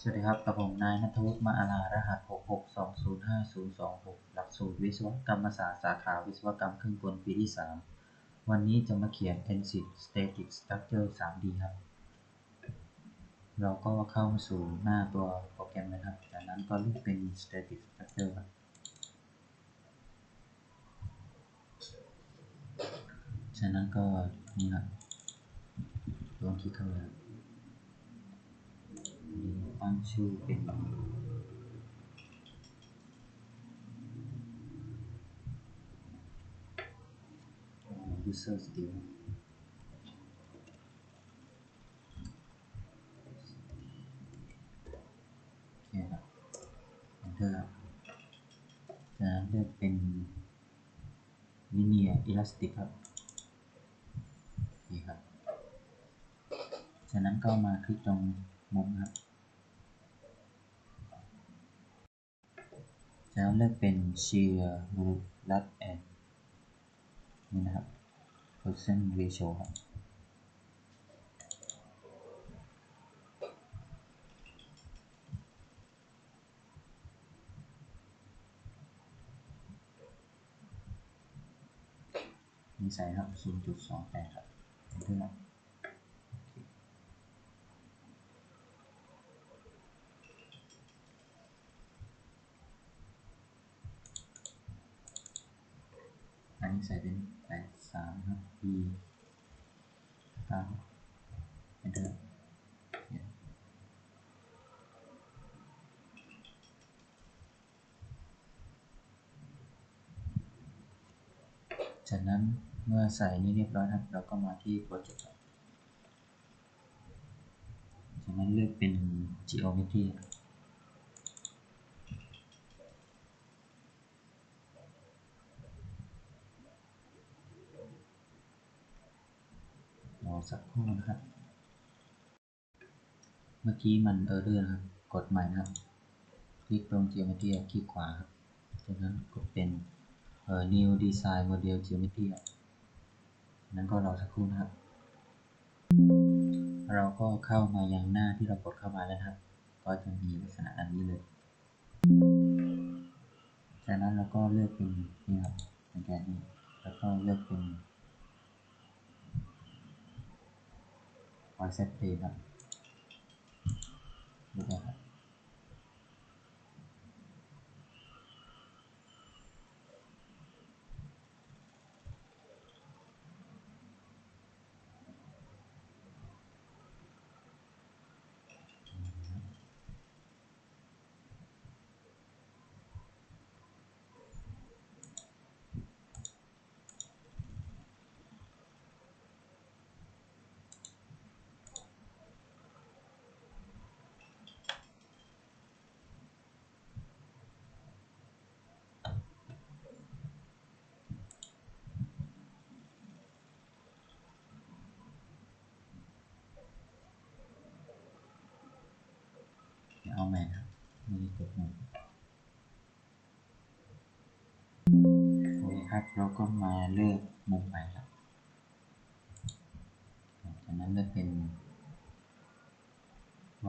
สวัสดีครับกับผมนายณัฐวุฒิ มาอาลารหัส 662050026 หลักสูตรวิศวกรรมศาสตร์สาขาวิศวกรรมเครื่องกลปีที่ 3 วันนี้จะมาเขียน Tensile Static Structure 3D ครับ เราก็เข้ามาสู่หน้าตัวโปรแกรมนะครับ จากนั้นก็เลือกเป็น Static Structure ครับ จากนั้นก็นี่ครับลงคลิกเข้าไปตั้งชื่อเป็น User Style โอเคครับ Enter ครับจากนั้นเลือกเป็น Linear Elastic ครับโอเคครับจากนั้นก็มาคลิกตรงมุมครับจากนั้นเลือกเป็น Shear Rad and นี่นะครับ Percent Ratio ครับนี่ใส่ครับ 0.28 ครับ Enter ครับอันนี้ใส่เป็น83ครับ E 9 Enter จากนั้นเมื่อใส่นี้เรียบร้อยครับเราก็มาที่โปรเจกต์จากนั้นเลือกเป็น Geometry รอสักครู่นะครับเมื่อกี้มันerror นะครับกดใหม่นะครับคลิกตรง Geometry คลิกขวาครับจากนั้นกดเป็นNew Design Model Geometry นั้นก็รอสักครู่นะครับเราก็เข้ามายังหน้าที่เรากดเข้ามาแล้วครับก็จะมีลักษณะอันนี้เลยจากนั้นเราก็เลือกเป็นนี่ครับเป็นแกนนี้แล้วก็เลือกเป็น YZ Plane ครับเลือกครับเอาใหม่ครับไม่ได้กดหนึ่งโอเคครับเราก็มาเลือกมุมใหม่ครับจากนั้นเลือกเป็น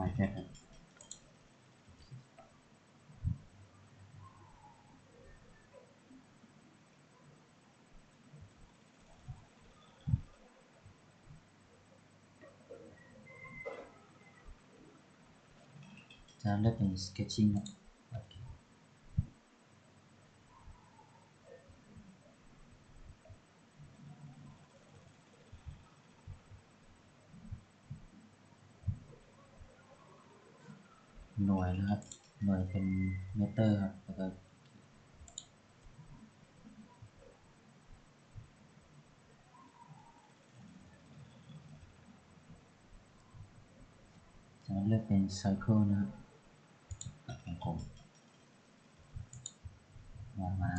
YZ ครับจากนั้นเลือกเป็น Sketching ครับหน่วยนะครับหน่วยเป็นเมตรครับแล้วก็จากนั้นเลือกเป็น Cycle นะครับวงกลมมองมา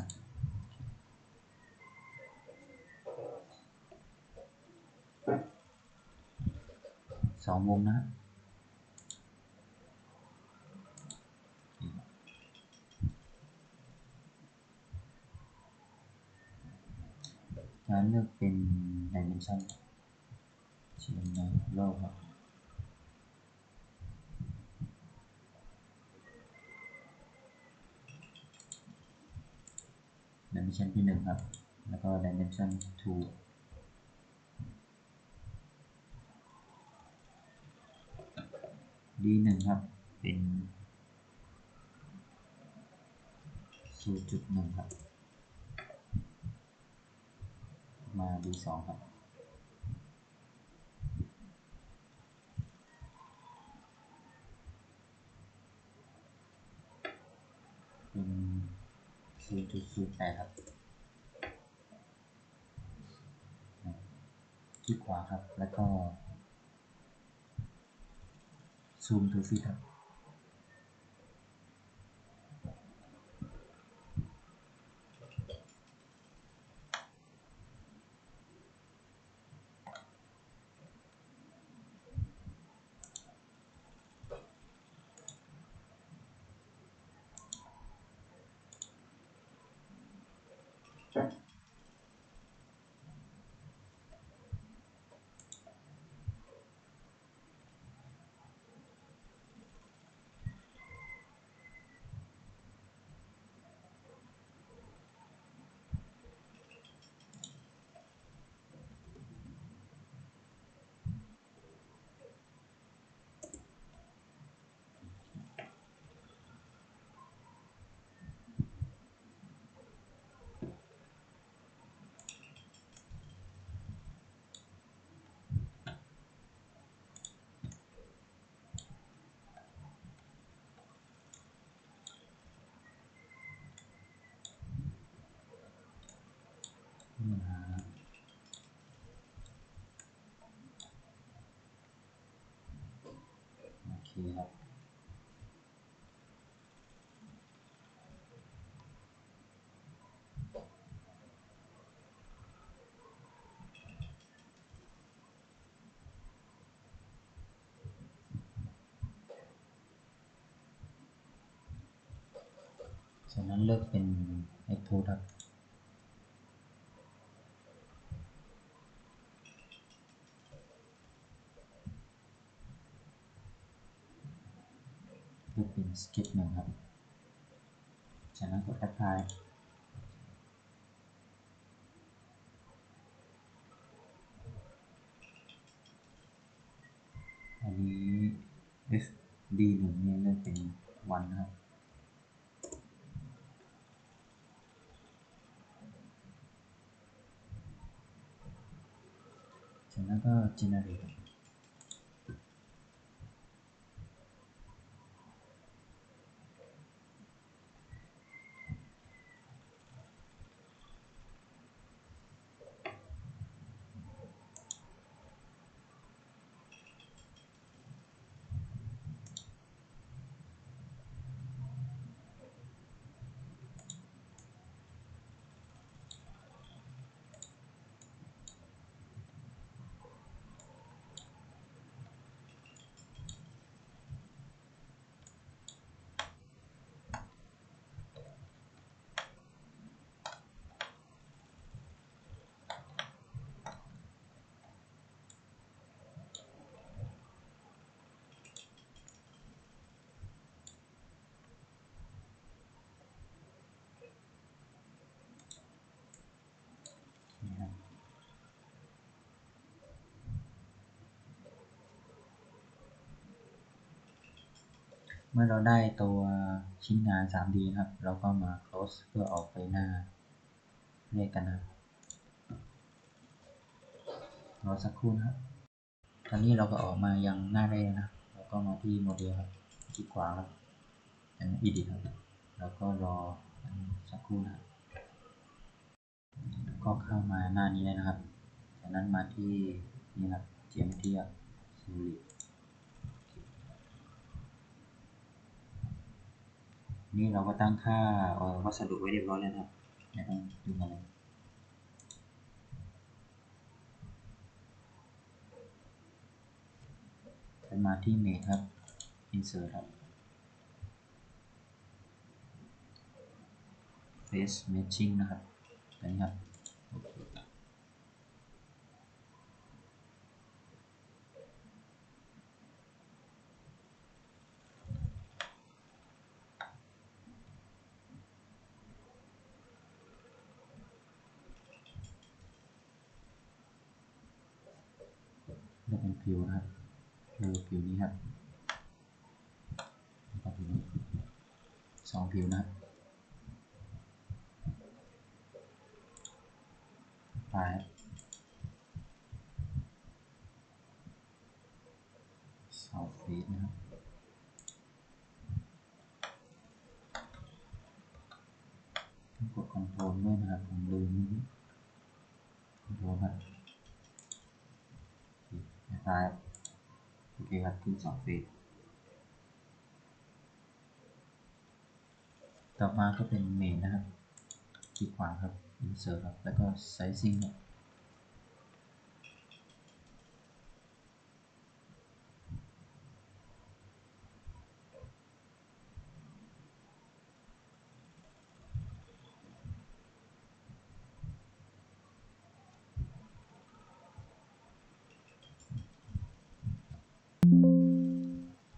2 วงนะครับจากนั้นเลือกเป็น Dimension เชียงในโลกครับ dimension ที่1ครับแล้วก็ dimension 2 d1 ครับเป็น 0.1 ครับมา d2 ครับเป็น 0.08 ครับคลิกขวาครับแล้วก็ zoom to fit ครับนี่นะโอเคครับจากนั้นเลือกเป็น extrude ครับเลือกเป็น sketch 1ครับจากนั้นกด apply อันนี้ fd1 เนี่ยเลือกเป็น 1 นะครับจากนั้นก็ generate นะครับเมื่อเราได้ตัวชิ้นงาน 3D นะครับเราก็มา close เพื่อออกไปหน้าเรียกกันนะครับรอสักครู่นะครับตอนนี้เราก็ออกมายังหน้าแรกนะเราก็มาที่โมเดลครับคลิกขวาครับเป็น edit ครับแล้วก็รอสักครู่นะครับก็เข้ามาหน้านี้เลยนะครับจากนั้นมาที่นี่ครับ geometry ครับ solid นี่เราก็ตั้งค่าวัสดุไว้เรียบร้อยแล้วนะครับไม่ต้องดูอะไรไปมาที่ Make ครับ Insert ครับ Face Matching นะครับตัวนี้ครับ จะเป็นผิวนะครับผิวนี้ครับผิวนี้2ผิวนะครับปลาย2เฟสนะครับกดคอนโทรลด้วยนะครับผมลืมคอนโทรลครับปลายโอเคครับขึ้น2เฟสต่อมาก็เป็นเมนนะครับคลิกขวาครับ insert ครับแล้วก็ sizing ครับ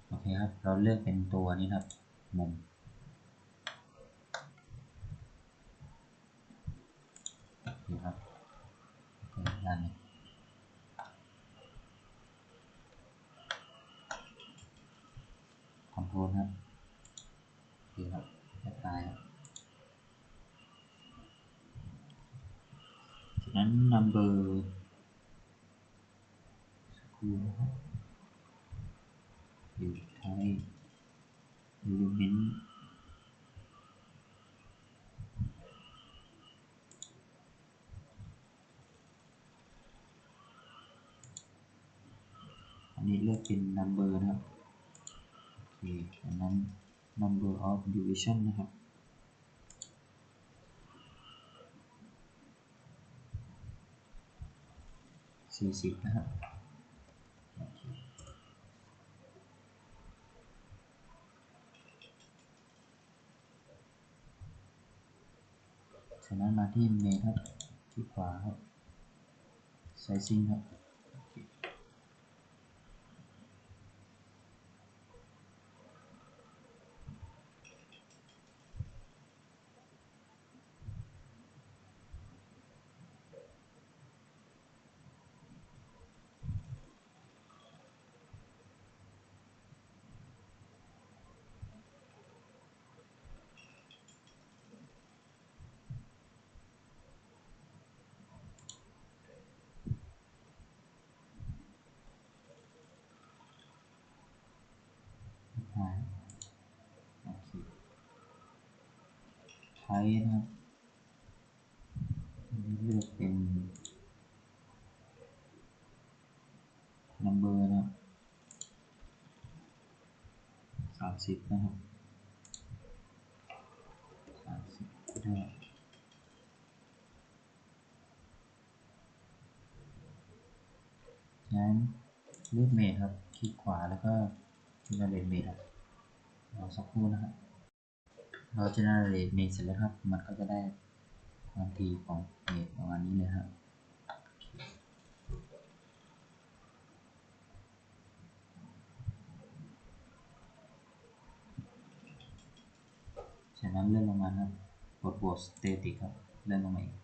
โอเคครับเราเลือกเป็นตัวนี้ครับมุมโอเคครับด้านนี้คอนโทรลครับโอเคครับแอปพลายครับจากนั้น number สักครู่นะครับอยู่ท้าย element อันนี้เลือกเป็น number นะครับโอเคจากนั้น number of division นะครับ40นะครับจากนั้นมาที่เมนครับที่ขวาครับ sizing ครับโอเคไทยนะครับเลือกเป็น number นะครับ30นะครับ30ก็ได้งั้นเลือกเมทครับคลิกขวาแล้วก็ generate เมทครับรอสักครู่นะครับเรา generate เมทเสร็จแล้วครับมันก็จะได้ความถี่ของเมทประมาณนี้เลยครับจากนั้นเลื่อนลงมาครับกดบวก static ครับเลื่อนลงมาอีก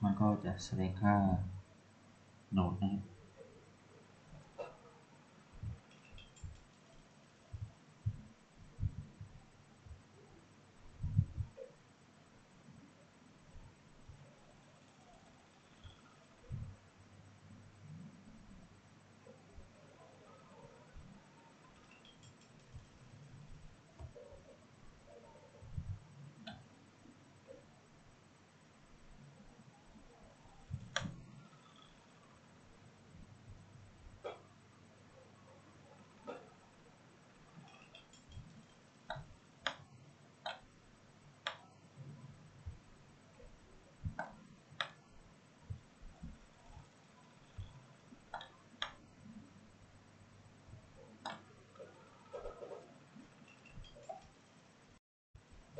มันก็จะแสดงค่าโนดนะครับ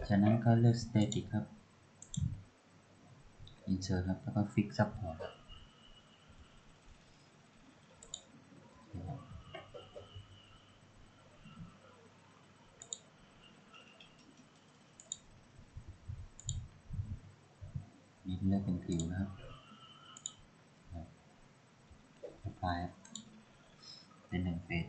จากนั้นก็เลือก static ครับ insert ครับแล้วก็ fix supportนี่ เลือกเป็นผิวนะครับapply เป็น1 เฟส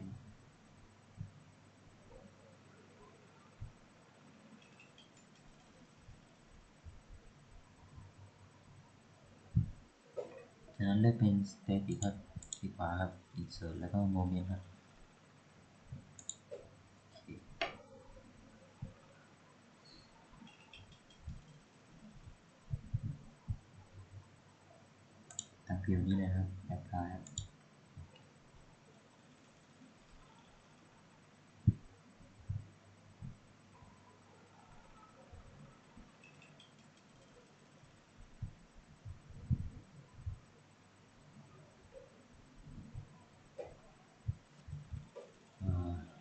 จากนั้นเลือกเป็น static ครับที่ขวาครับ insert แล้วก็ moment ครับตามผิวนี้เลยครับ apply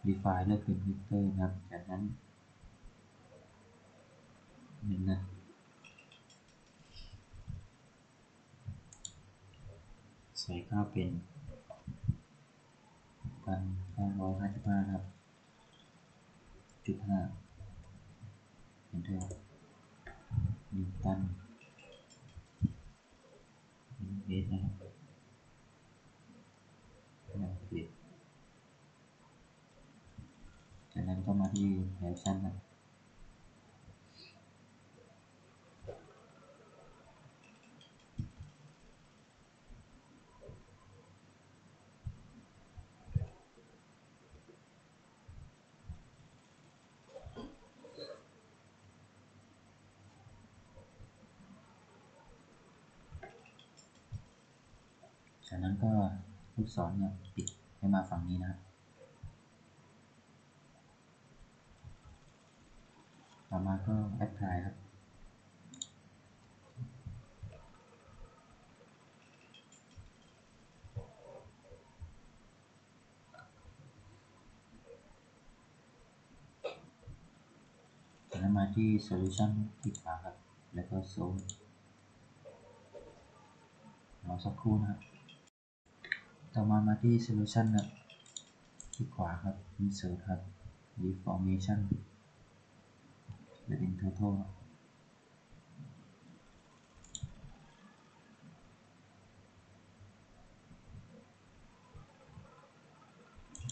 define เลือกเป็น vector นะครับจากนั้นนะใส่ค่าเป็น1,955ครับ0.5 enter นิวตันเมตรนะครับปิดจากนั้นก็มาที่ reaction ครับจากนั้นก็ลูกศรเนี่ยปิดให้มาฝั่งนี้นะครับต่อมาก็ apply ครับจากนั้นมาที่ solution ที่ขวาครับแล้วก็ source รอสักครู่นะครับต่อมาที่ solution ครับที่ขวาครับ insert ครับ deformation จะเป็น total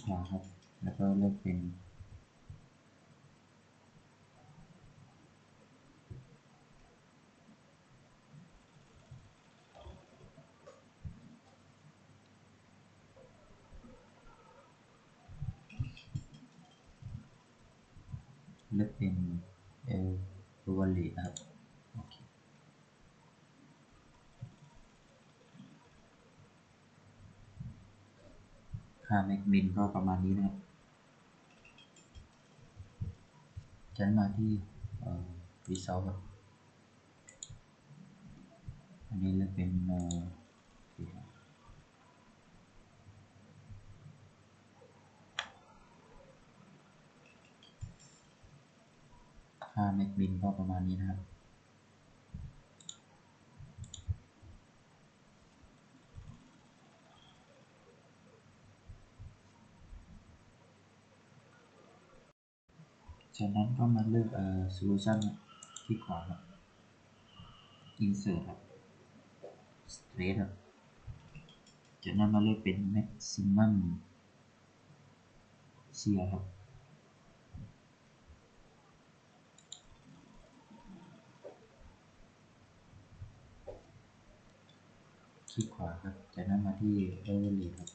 ขวาครับแล้วก็เลือกเป็นevaluate นะครับโอเคค่า max min ก็ประมาณนี้นะครับจากนั้นมาที่result ครับอันนี้เลือกเป็นค่า max min ก็ประมาณนี้นะครับจากนั้นก็มาเลือกsolution ที่ขวาครับ insert ครับ straight ครับจากนั้นมาเลือกเป็น maximum shear ครับคลิกขวาครับจากนั้นมาที่ overlay ครับ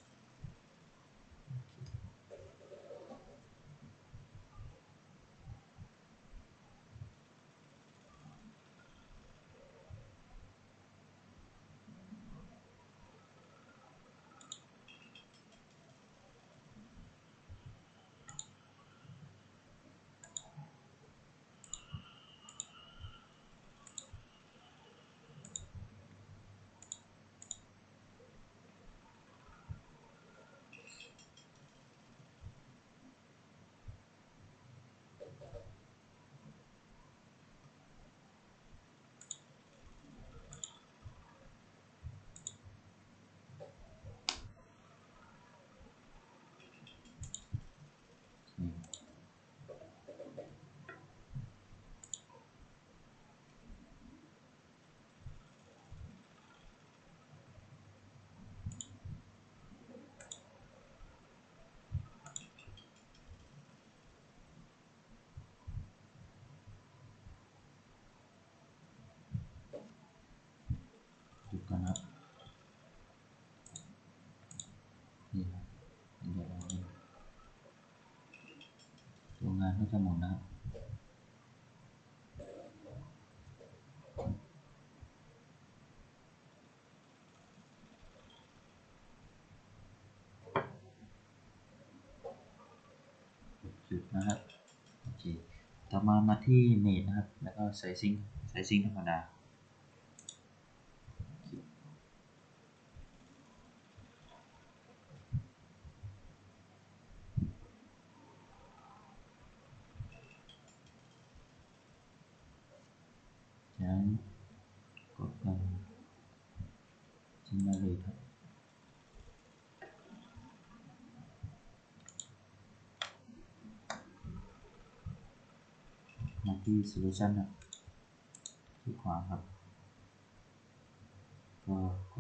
ก็จะหมุนนะครับหยุดนะครับโอเคต่อมาที่เมทนะครับแล้วก็ใส่ซิงธรรมดาจากนั้นกดกันgenerate ครับมาที่ solution นะที่ขวาครับก็ก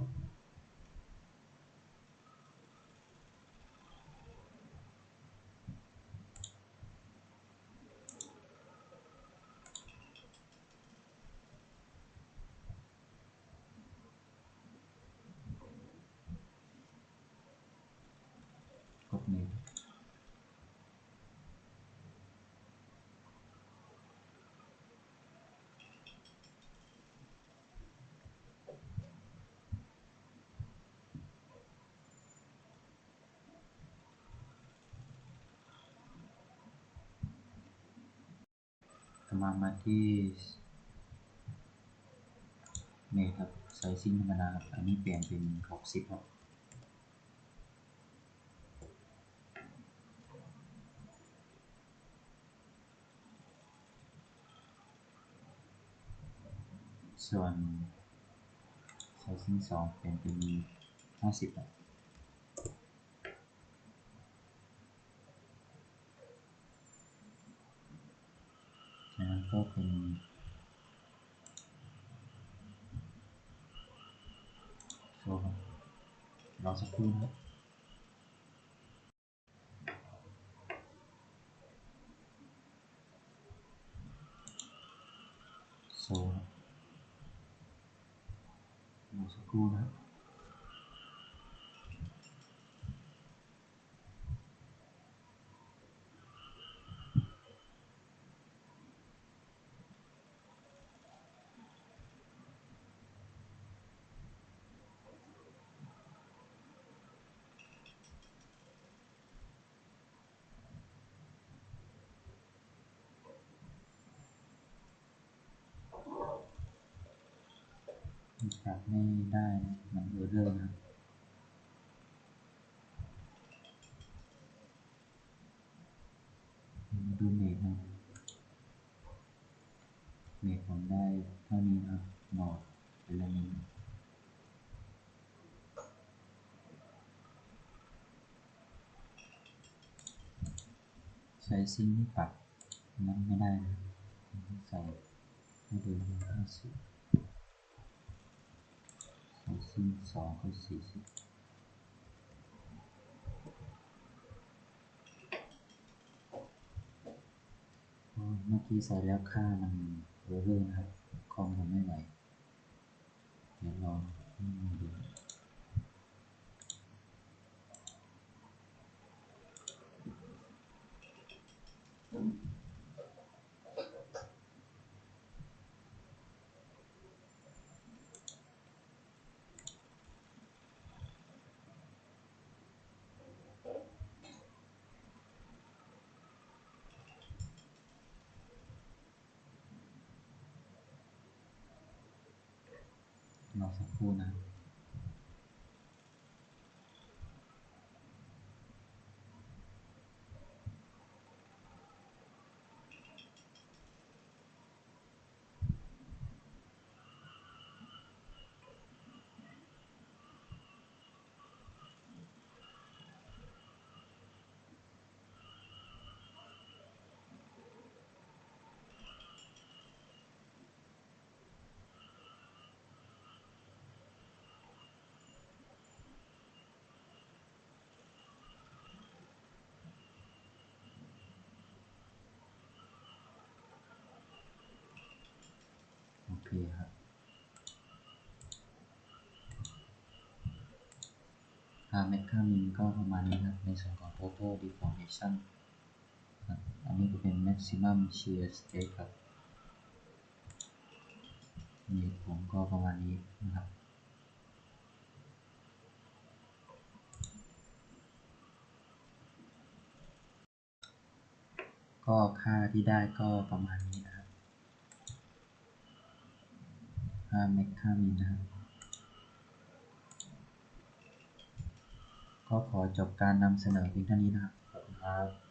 ดเมทต่อมาที่เมทครับใส่ซิงธรรมดาครับอันนี้เปลี่ยนเป็น60ครับส่วนไซซิ่ง2เปลี่ยนเป็น50ครับจากนั้นก็เป็นโชว์ครับรอสักครู่นะครับโชว์รอสักครู่นะครับปรับไม่ได้นะมันเออร์เรอร์นะครับมาดูเมทนะเมทผมได้เท่านี้นะครับโหนดเป็นอะไรนี้ไซซิ่งที่ปรับนั้นไม่ได้นะใส่ให้ดู50ไซซิ่ง2ก็40เมื่อกี้ใส่แล้วค่ามันเออร์เรอร์นะครับคอมผมไม่ไหวเดี๋ยวลองดูรอสักครู่นะโอเคครับค่าแม็กค่ามินก็ประมาณนี้ครับในส่วนของ total deformation ครับ อันนี้ก็เป็น maximum shear stress ครับนี่ผมก็ประมาณนี้นะครับก็ค่าที่ได้ก็ประมาณนี้นะครับค่าแม็กค่ามินนะครับก็ขอจบการนำเสนอเพียงเท่านี้นะครับขอบคุณครับ